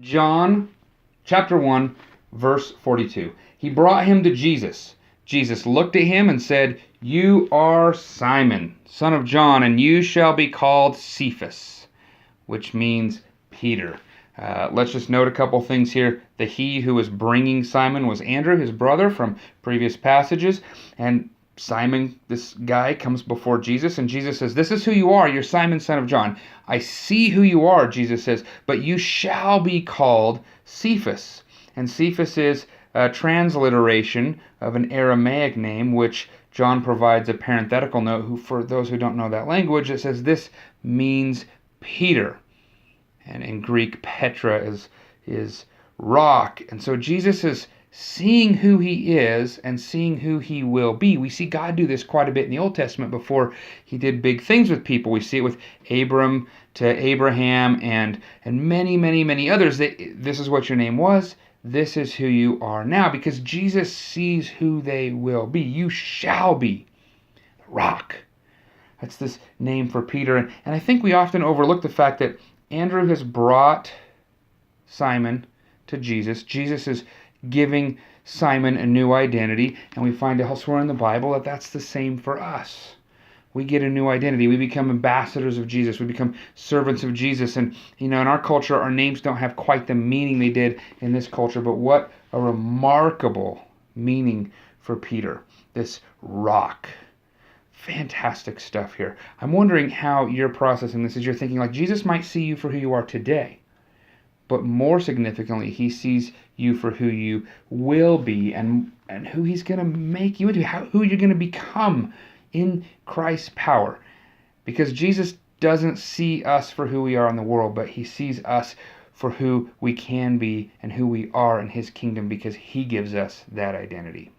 John chapter 1, verse 42. He brought him to Jesus. Jesus looked at him and said, "You are Simon, son of John, and you shall be called Cephas," which means Peter. Let's just note a couple things here. The he who was bringing Simon was Andrew, his brother, from previous passages. And Simon, this guy, comes before Jesus, and Jesus says, "This is who you are. You're Simon, son of John. I see who you are," Jesus says, "but you shall be called Cephas." And Cephas is a transliteration of an Aramaic name, which John provides a parenthetical note, who, for those who don't know that language, it says this means Peter. And in Greek, Petra is rock. And so Jesus is seeing who he is and seeing who he will be. We see God do this quite a bit in the Old Testament before he did big things with people. We see it with Abram to Abraham and many, many, many others. This is what your name was. This is who you are now, because Jesus sees who they will be. You shall be the rock. That's this name for Peter. And I think we often overlook the fact that Andrew has brought Simon to Jesus. Jesus is giving Simon a new identity, and we find elsewhere in the Bible that that's the same for us. We get a new identity. We become ambassadors of Jesus. We become servants of Jesus. And, in our culture, our names don't have quite the meaning they did in this culture, but what a remarkable meaning for Peter, this rock. Fantastic stuff here. I'm wondering how you're processing this as you're thinking, like, Jesus might see you for who you are today, but more significantly, he sees you for who you will be and who he's going to make you into, who you're going to become in Christ's power. Because Jesus doesn't see us for who we are in the world, but he sees us for who we can be and who we are in his kingdom, because he gives us that identity.